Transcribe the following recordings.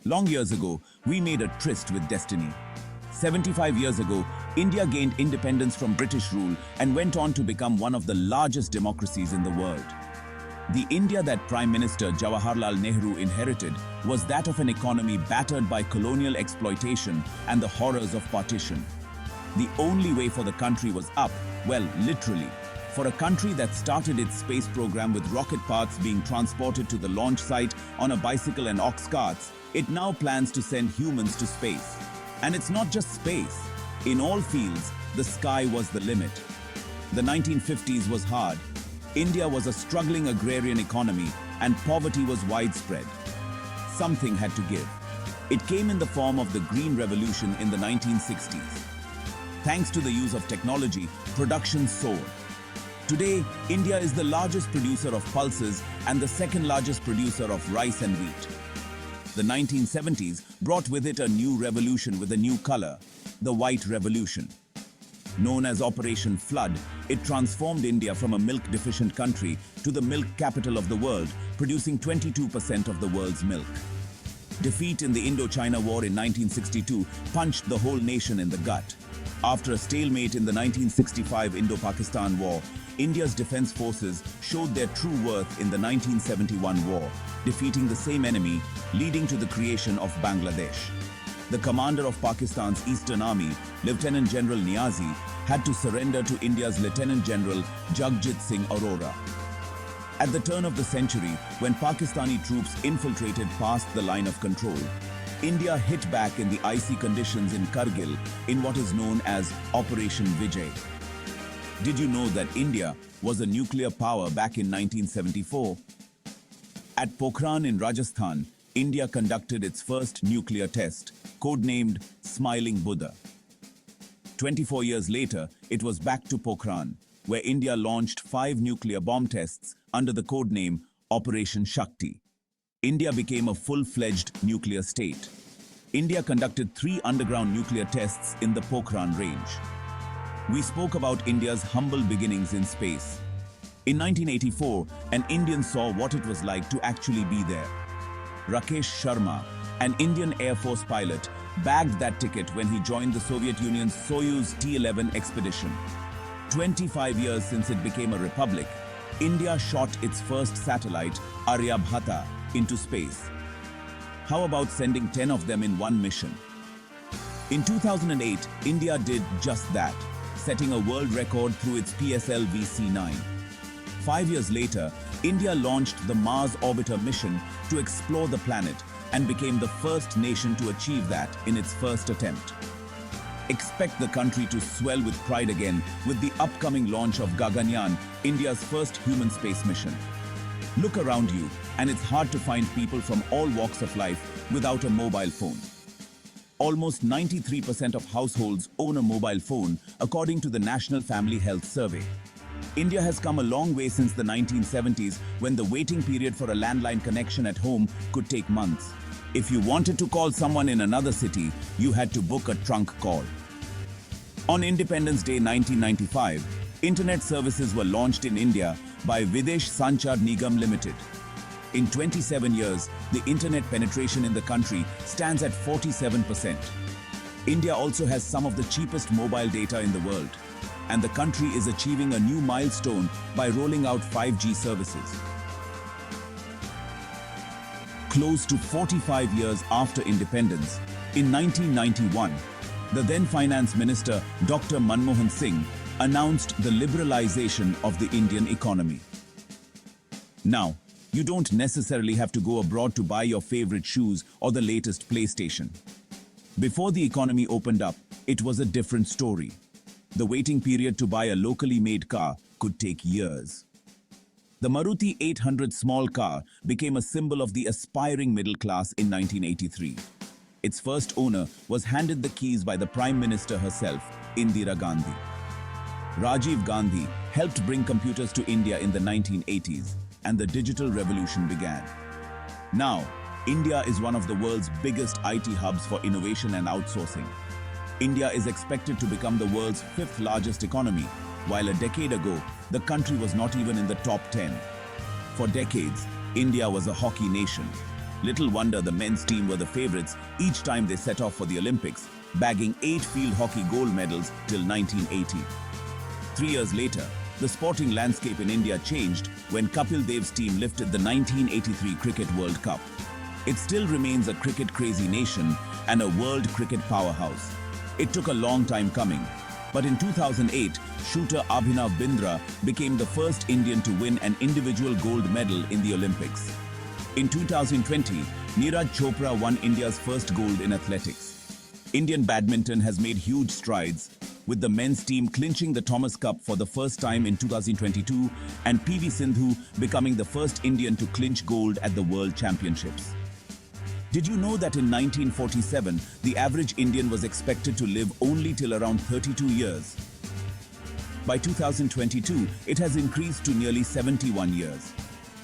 Long years ago, we made a tryst with destiny. 75 years ago, India gained independence from British rule and went on to become one of the largest democracies in the world. The India that Prime Minister Jawaharlal Nehru inherited was that of an economy battered by colonial exploitation and the horrors of partition. The only way for the country was up, well, literally. For a country that started its space program with rocket parts being transported to the launch site on a bicycle and ox carts, it now plans to send humans to space. And it's not just space. In all fields, the sky was the limit. The 1950s was hard. India was a struggling agrarian economy and poverty was widespread. Something had to give. It came in the form of the Green Revolution in the 1960s. Thanks to the use of technology, production soared. Today, India is the largest producer of pulses and the second largest producer of rice and wheat. The 1970s brought with it a new revolution with a new color, the White Revolution. Known as Operation Flood, it transformed India from a milk-deficient country to the milk capital of the world, producing 22% of the world's milk. Defeat in the Indo-China War in 1962 punched the whole nation in the gut. After a stalemate in the 1965 Indo-Pakistan War, India's defense forces showed their true worth in the 1971 war, defeating the same enemy, leading to the creation of Bangladesh. The commander of Pakistan's Eastern Army, Lieutenant General Niazi, had to surrender to India's Lieutenant General Jagjit Singh Arora. At the turn of the century, when Pakistani troops infiltrated past the line of control, India hit back in the icy conditions in Kargil in what is known as Operation Vijay. Did you know that India was a nuclear power back in 1974? At Pokhran in Rajasthan, India conducted its first nuclear test, codenamed Smiling Buddha. 24 years later, it was back to Pokhran, where India launched 5 nuclear bomb tests under the codename Operation Shakti. India became a full-fledged nuclear state. India conducted 3 underground nuclear tests in the Pokhran range. We spoke about India's humble beginnings in space. In 1984, an Indian saw what it was like to actually be there. Rakesh Sharma, an Indian Air Force pilot, bagged that ticket when he joined the Soviet Union's Soyuz T-11 expedition. 25 years since it became a republic, India shot its first satellite, Aryabhata, into space. How about sending 10 of them in one mission? In 2008, India did just that, setting a world record through its PSL VC-9. 5 years later, India launched the Mars Orbiter mission to explore the planet and became the first nation to achieve that in its first attempt. Expect the country to swell with pride again with the upcoming launch of Gaganyaan, India's first human space mission. Look around you, and it's hard to find people from all walks of life without a mobile phone. Almost 93% of households own a mobile phone, according to the National Family Health Survey. India has come a long way since the 1970s, when the waiting period for a landline connection at home could take months. If you wanted to call someone in another city, you had to book a trunk call. On Independence Day 1995, internet services were launched in India by Videsh Sanchar Nigam Limited. In 27 years, the internet penetration in the country stands at 47%. India also has some of the cheapest mobile data in the world, and the country is achieving a new milestone by rolling out 5G services. Close to 45 years after independence, in 1991, the then Finance Minister Dr. Manmohan Singh announced the liberalization of the Indian economy. Now, you don't necessarily have to go abroad to buy your favorite shoes or the latest PlayStation. Before the economy opened up, it was a different story. The waiting period to buy a locally made car could take years. The Maruti 800 small car became a symbol of the aspiring middle class in 1983. Its first owner was handed the keys by the Prime Minister herself, Indira Gandhi. Rajiv Gandhi helped bring computers to India in the 1980s, and the digital revolution began. Now, India is one of the world's biggest IT hubs for innovation and outsourcing. India is expected to become the world's 5th largest economy, while a decade ago, the country was not even in the top 10. For decades, India was a hockey nation. Little wonder the men's team were the favorites each time they set off for the Olympics, bagging 8 field hockey gold medals till 1980. 3 years later, the sporting landscape in India changed when Kapil Dev's team lifted the 1983 Cricket World Cup. It still remains a cricket-crazy nation and a world cricket powerhouse. It took a long time coming, but in 2008, shooter Abhinav Bindra became the first Indian to win an individual gold medal in the Olympics. In 2020, Neeraj Chopra won India's first gold in athletics. Indian badminton has made huge strides, with the men's team clinching the Thomas Cup for the first time in 2022 and PV Sindhu becoming the first Indian to clinch gold at the World Championships. Did you know that in 1947, the average Indian was expected to live only till around 32 years? By 2022, it has increased to nearly 71 years.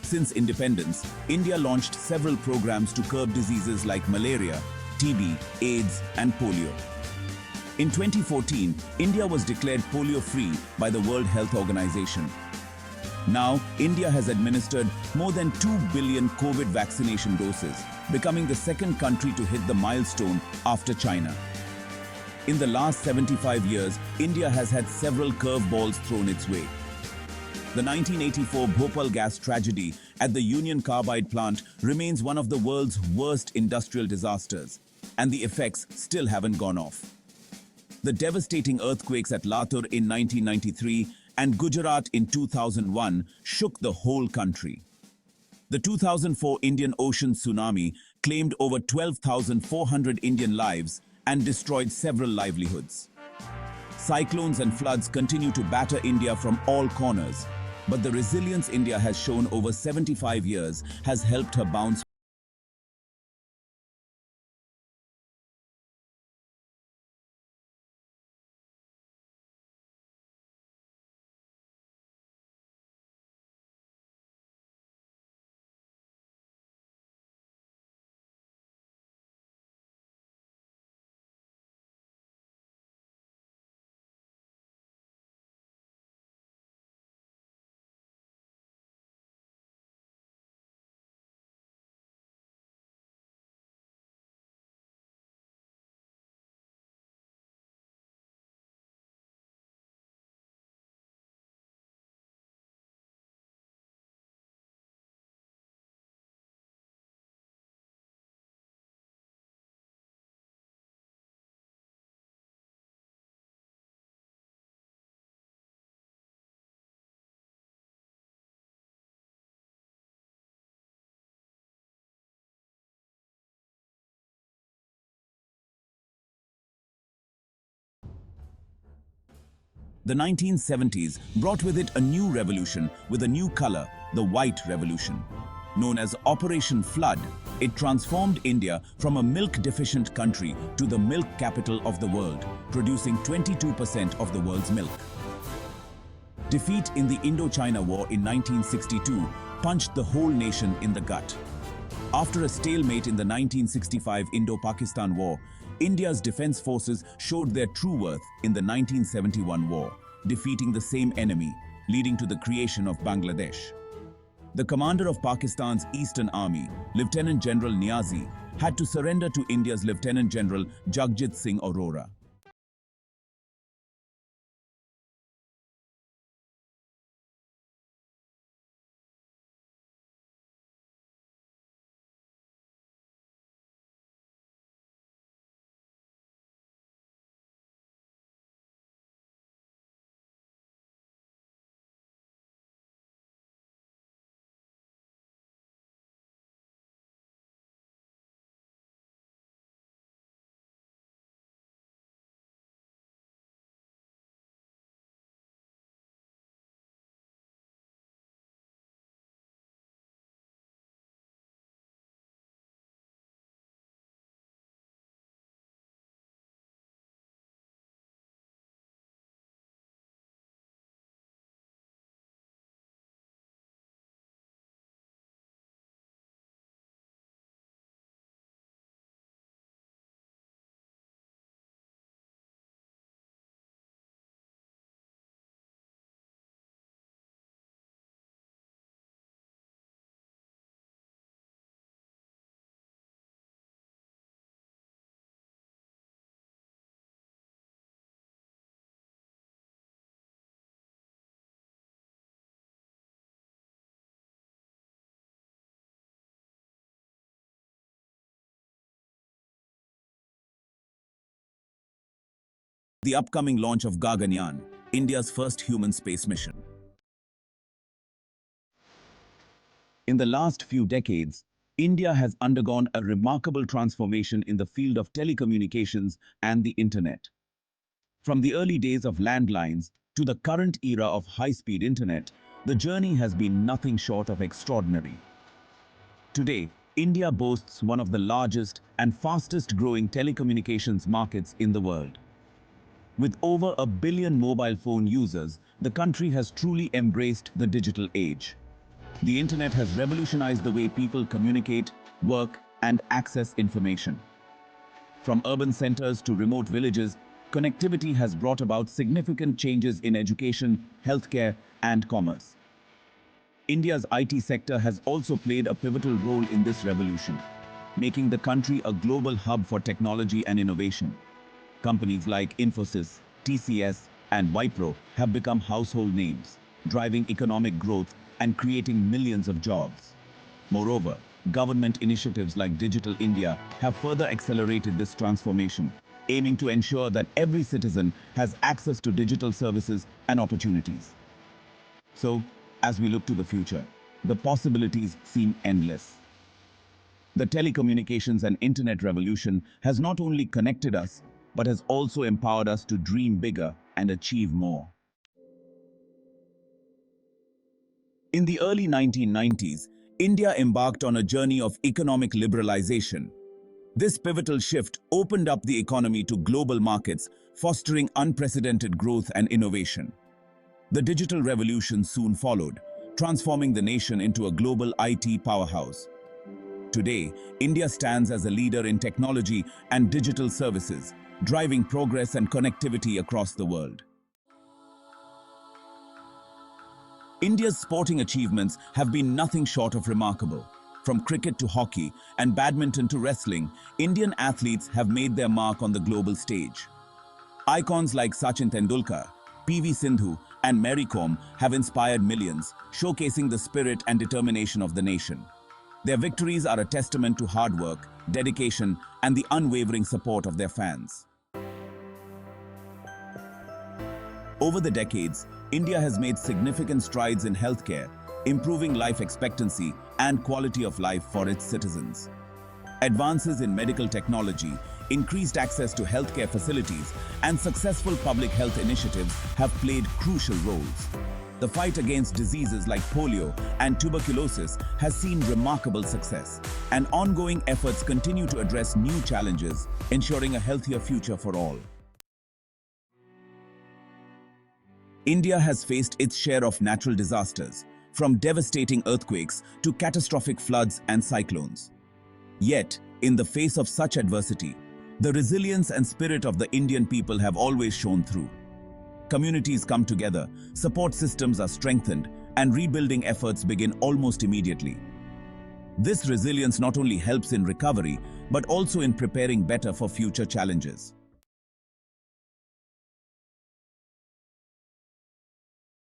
Since independence, India launched several programs to curb diseases like malaria, TB, AIDS, and polio. In 2014, India was declared polio-free by the World Health Organization. Now, India has administered more than 2 billion COVID vaccination doses, becoming the second country to hit the milestone after China. In the last 75 years, India has had several curveballs thrown its way. The 1984 Bhopal gas tragedy at the Union Carbide plant remains one of the world's worst industrial disasters, and the effects still haven't gone off. The devastating earthquakes at Latur in 1993 and Gujarat in 2001 shook the whole country. The 2004 Indian Ocean tsunami claimed over 12,400 Indian lives and destroyed several livelihoods. Cyclones and floods continue to batter India from all corners, but the resilience India has shown over 75 years has helped her bounce. The 1970s brought with it a new revolution with a new color, the White Revolution. Known as Operation Flood, it transformed India from a milk-deficient country to the milk capital of the world, producing 22% of the world's milk. Defeat in the Indochina War in 1962 punched the whole nation in the gut. After a stalemate in the 1965 Indo-Pakistan War, India's defense forces showed their true worth in the 1971 war, defeating the same enemy, leading to the creation of Bangladesh. The commander of Pakistan's Eastern Army, Lieutenant General Niazi, had to surrender to India's Lieutenant General Jagjit Singh Arora. the upcoming launch of Gaganyaan, India's first human space mission. In the last few decades, India has undergone a remarkable transformation in the field of telecommunications and the internet. From the early days of landlines to the current era of high-speed internet, the journey has been nothing short of extraordinary. Today, India boasts one of the largest and fastest-growing telecommunications markets in the world. With over 1 billion mobile phone users, the country has truly embraced the digital age. The internet has revolutionized the way people communicate, work, and access information. From urban centers to remote villages, connectivity has brought about significant changes in education, healthcare, and commerce. India's IT sector has also played a pivotal role in this revolution, making the country a global hub for technology and innovation. Companies like Infosys, TCS, and Wipro have become household names, driving economic growth and creating millions of jobs. Moreover, government initiatives like Digital India have further accelerated this transformation, aiming to ensure that every citizen has access to digital services and opportunities. So, as we look to the future, the possibilities seem endless. The telecommunications and internet revolution has not only connected us, but has also empowered us to dream bigger and achieve more. In the early 1990s, India embarked on a journey of economic liberalization. This pivotal shift opened up the economy to global markets, fostering unprecedented growth and innovation. The digital revolution soon followed, transforming the nation into a global IT powerhouse. Today, India stands as a leader in technology and digital services, driving progress and connectivity across the world. India's sporting achievements have been nothing short of remarkable. From cricket to hockey and badminton to wrestling, Indian athletes have made their mark on the global stage. Icons like Sachin Tendulkar, PV Sindhu, and Mary Kom have inspired millions, showcasing the spirit and determination of the nation. Their victories are a testament to hard work, dedication, and the unwavering support of their fans. Over the decades, India has made significant strides in healthcare, improving life expectancy and quality of life for its citizens. Advances in medical technology, increased access to healthcare facilities, and successful public health initiatives have played crucial roles. The fight against diseases like polio and tuberculosis has seen remarkable success, and ongoing efforts continue to address new challenges, ensuring a healthier future for all. India has faced its share of natural disasters, from devastating earthquakes to catastrophic floods and cyclones. Yet, in the face of such adversity, the resilience and spirit of the Indian people have always shone through. Communities come together, support systems are strengthened, and rebuilding efforts begin almost immediately. This resilience not only helps in recovery, but also in preparing better for future challenges.